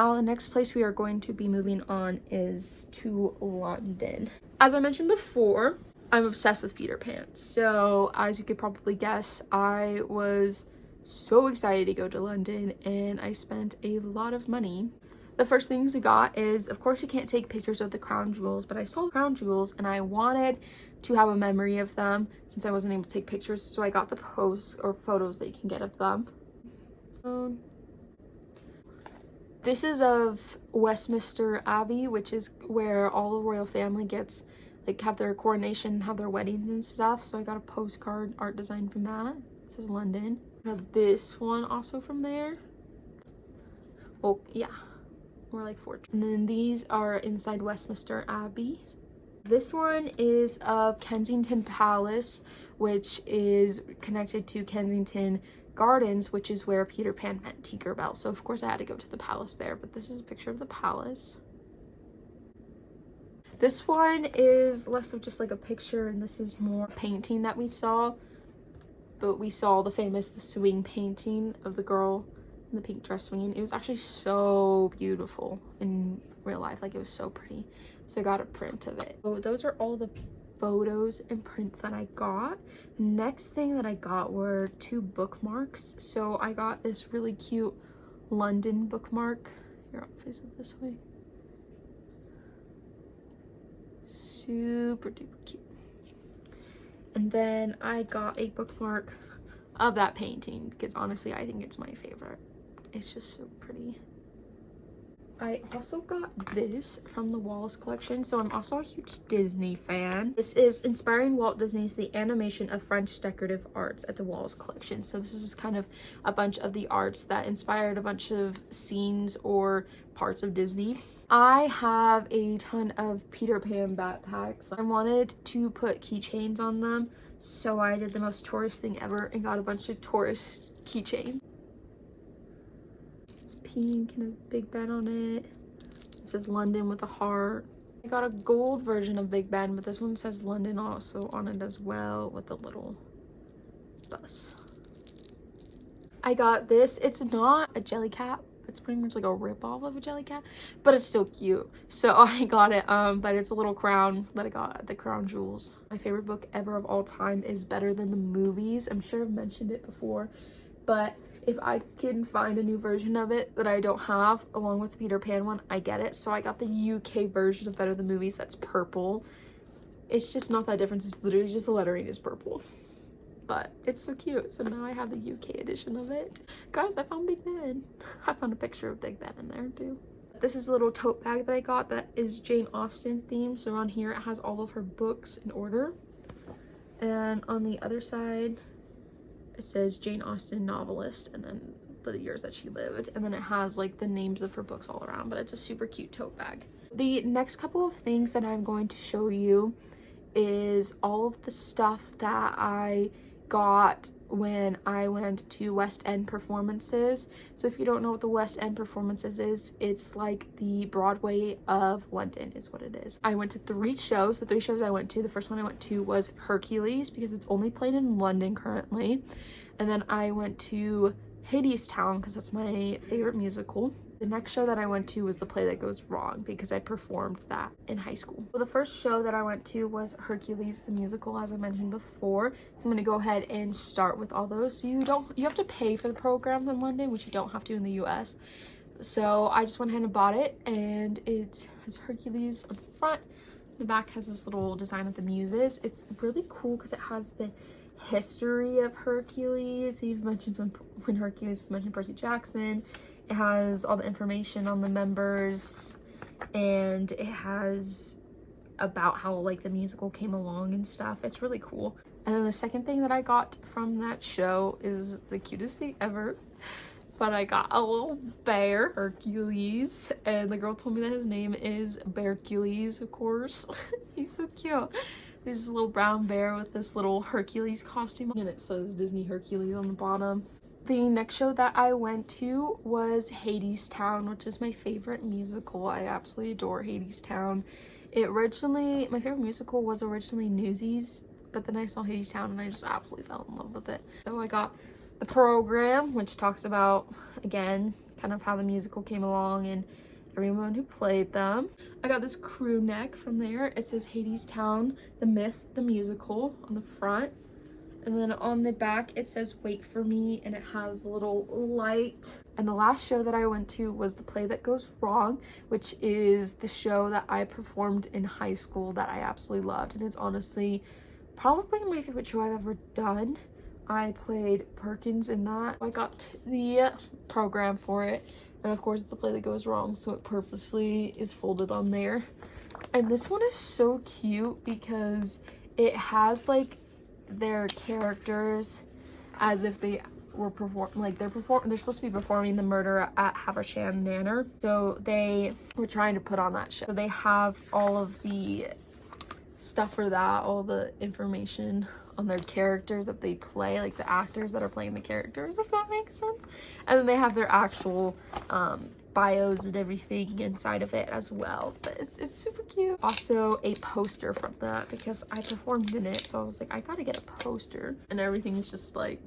Now the next place we are going to be moving on is to London. As I mentioned before, I'm obsessed with Peter Pan. So as you could probably guess, I was so excited to go to London and I spent a lot of money. The first things we got is, of course, you can't take pictures of the crown jewels, but I saw the crown jewels and I wanted to have a memory of them since I wasn't able to take pictures. So I got the posts or photos that you can get of them. This is of Westminster Abbey, which is where all the royal family gets, like, have their coronation, have their weddings and stuff. So I got a postcard art design from that. It says London. I have this one also from there. Well, yeah. More like 4. And then these are inside Westminster Abbey. This one is of Kensington Palace, which is connected to Kensington Gardens, which is where Peter Pan met Tinkerbell. So of course I had to go to the palace there, but this is a picture of the palace. This one is less of just like a picture, and this is more painting that we saw. But we saw the famous swing painting of the girl in the pink dress swinging. It was actually so beautiful in real life. Like, it was so pretty. So I got a print of it. So those are all the photos and prints that I got. The next thing that I got were 2 bookmarks. So I got this really cute London bookmark. Here, I'll face it this way. Super duper cute. And then I got a bookmark of that painting because honestly I think it's my favorite. It's just so pretty. I also got this from the Wallace collection. So I'm also a huge Disney fan. This is Inspiring Walt Disney's The Animation of French Decorative Arts at the Wallace collection. So this is kind of a bunch of the arts that inspired a bunch of scenes or parts of Disney. I have a ton of Peter Pan backpacks. I wanted to put keychains on them, so I did the most tourist thing ever and got a bunch of tourist keychains. It's pink and has Big Ben on it. It says London with a heart. I got a gold version of Big Ben, but this one says London also on it as well with a little bus. I got this. It's not a Jellycat. It's pretty much like a rip-off of a Jellycat, but it's still cute. So I got it, but it's a little crown that I got at the Crown Jewels. My favorite book ever of all time is Better Than the Movies. I'm sure I've mentioned it before, but if I can find a new version of it that I don't have, along with the Peter Pan one, I get it. So I got the UK version of Better Than Movies that's purple. It's just not that different. It's literally just the lettering is purple. But it's so cute. So now I have the UK edition of it. Guys, I found Big Ben. I found a picture of Big Ben in there too. This is a little tote bag that I got that is Jane Austen themed. So on here it has all of her books in order. And on the other side it says Jane Austen novelist and then the years that she lived. And then it has like the names of her books all around, but it's a super cute tote bag. The next couple of things that I'm going to show you is all of the stuff that I got when I went to West End performances. So if you don't know what the West End performances is, it's like the Broadway of London is what it is. I went to 3 shows. The 3 shows I went to, the first one I went to was Hercules because it's only played in London currently. And then I went to Hadestown because that's my favorite musical. The next show that I went to was The Play That Goes Wrong because I performed that in high school. So the first show that I went to was Hercules the musical, as I mentioned before. So I'm going to go ahead and start with all those. So you have to pay for the programs in London, which you don't have to in the US. So I just went ahead and bought it, and it has Hercules on the front. The back has this little design of the muses. It's really cool because it has the history of Hercules. He mentions when Hercules mentioned Percy Jackson. It has all the information on the members, and it has about how like the musical came along and stuff. It's really cool. And then the second thing that I got from that show is the cutest thing ever. But I got a little bear, Hercules, and the girl told me that his name is Bearcules, of course. He's so cute. There's this little brown bear with this little Hercules costume, and it says Disney Hercules on the bottom. The next show that I went to was Hadestown, which is my favorite musical. I absolutely adore Hadestown. My favorite musical was originally Newsies, but then I saw Hadestown and I just absolutely fell in love with it. So I got the program, which talks about, again, kind of how the musical came along and everyone who played them. I got this crew neck from there. It says Hadestown, the Myth, the Musical on the front. And then on the back, it says Wait for Me, and it has a little light. And the last show that I went to was The Play That Goes Wrong, which is the show that I performed in high school that I absolutely loved. And it's honestly probably my favorite show I've ever done. I played Perkins in that. I got the program for it. And of course, it's The Play That Goes Wrong, so it purposely is folded on there. And this one is so cute because it has like their characters as if they were they're supposed to be performing the murder at Havisham Manor, so they were trying to put on that show. So they have all of the stuff for that, all the information on their characters that they play, like the actors that are playing the characters, if that makes sense. And then they have their actual bios and everything inside of it as well, but it's super cute. Also a poster from that because I performed in it, so I was like, I gotta get a poster, and everything is just like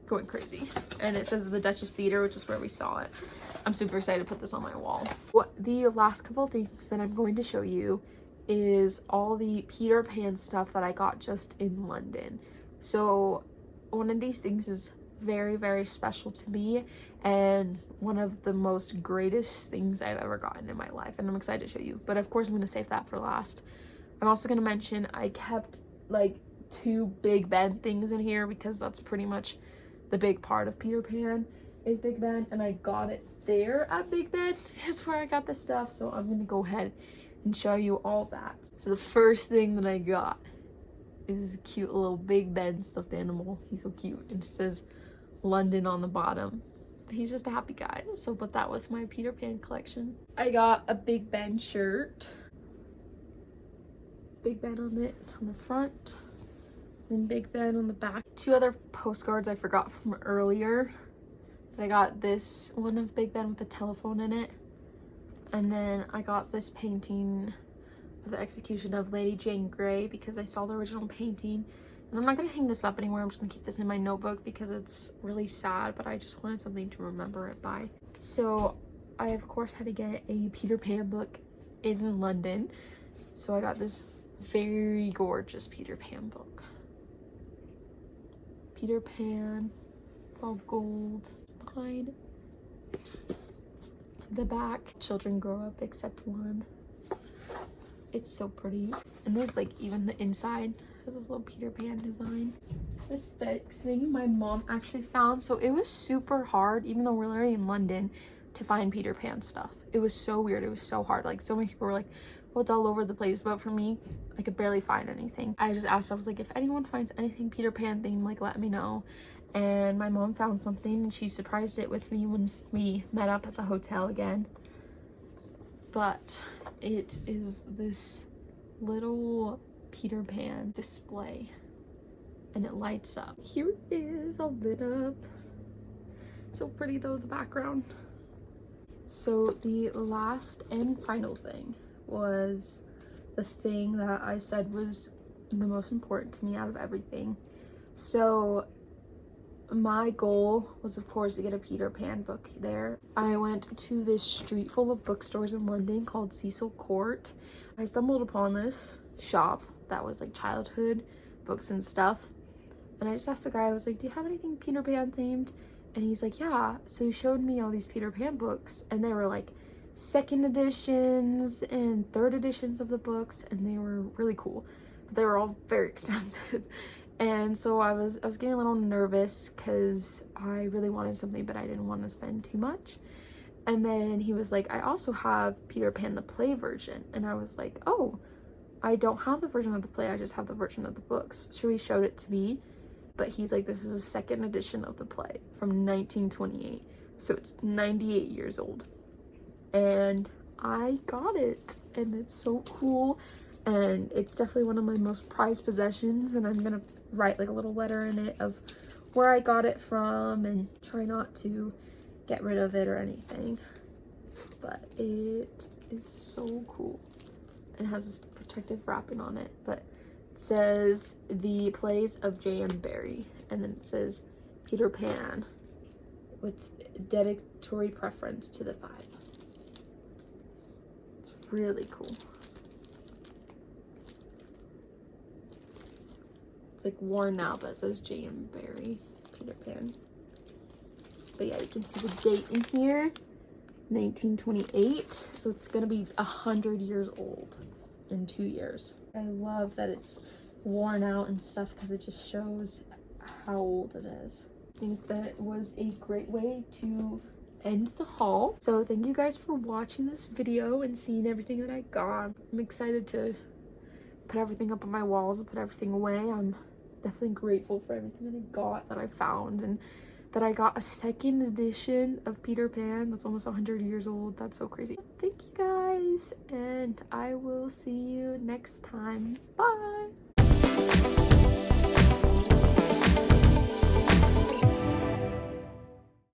going crazy. And it says the Duchess Theater, which is where we saw it. I'm super excited to put this on my wall. The last couple of things that I'm going to show you is all the Peter Pan stuff that I got just in London. So one of these things is very, very special to me and one of the most greatest things I've ever gotten in my life, and I'm excited to show you, but of course I'm going to save that for last. I'm also going to mention I kept like 2 Big Ben things in here because that's pretty much the big part of Peter Pan is Big Ben, and I got it there at Big Ben is where I got this stuff, so I'm going to go ahead and show you all that. So the first thing that I got is a cute little Big Ben stuffed animal. He's so cute, and it says London on the bottom. He's just a happy guy, so put that with my Peter Pan collection. I got a Big Ben shirt. Big Ben on it on the front, and Big Ben on the back. 2 other postcards I forgot from earlier. I got this one of Big Ben with a telephone in it. And then I got this painting of the execution of Lady Jane Grey because I saw the original painting. And I'm not going to hang this up anywhere. I'm just going to keep this in my notebook because it's really sad, but I just wanted something to remember it by. So I, of course, had to get a Peter Pan book in London. So I got this very gorgeous Peter Pan book. Peter Pan. It's all gold. Behind the back, children grow up except one. It's so pretty. And there's like even the inside has this little Peter Pan design. This thing my mom actually found, so it was super hard, even though we're literally in London, to find Peter Pan stuff. It was so weird. It was so hard. Like, so many people were like, well, it's all over the place, but for me, I could barely find anything. I just asked, I was like, if anyone finds anything Peter Pan themed, like, let me know. And my mom found something, and she surprised it with me when we met up at the hotel again. But it is this little Peter Pan display, and it lights up. Here it is, all lit up. So pretty though, the background. So the last and final thing was the thing that I said was the most important to me out of everything. So my goal was, of course, to get a Peter Pan book there. I went to this street full of bookstores in London called Cecil Court. I stumbled upon this shop that was like childhood books and stuff. And I just asked the guy, I was like, do you have anything Peter Pan themed? And he's like, yeah. So he showed me all these Peter Pan books, and they were like 2nd editions and 3rd editions of the books, and they were really cool, but they were all very expensive. And so I was getting a little nervous because I really wanted something, but I didn't want to spend too much. And then he was like, I also have Peter Pan the play version. And I was like, oh, I don't have the version of the play, I just have the version of the books. So he showed it to me, but he's like, this is a 2nd edition of the play from 1928. So it's 98 years old. And I got it, and it's so cool. And it's definitely one of my most prized possessions, and I'm gonna write like a little letter in it of where I got it from and try not to get rid of it or anything. But it is so cool, and it has this protective wrapping on it. But it says the plays of J.M. Barrie, and then it says Peter Pan with dedicatory preference to the 5. It's really cool. It's like worn now, but it says J.M. Barrie, Peter Pan. But yeah, you can see the date in here, 1928. So it's gonna be 100 years old in 2 years. I love that it's worn out and stuff because it just shows how old it is. I think that was a great way to end the haul. So thank you guys for watching this video and seeing everything that I got. I'm excited to put everything up on my walls and put everything away. I'm definitely grateful for everything that I got, that I found, and that I got a 2nd edition of Peter Pan that's almost 100 years old. That's so crazy. Thank you guys, and I will see you next time. Bye.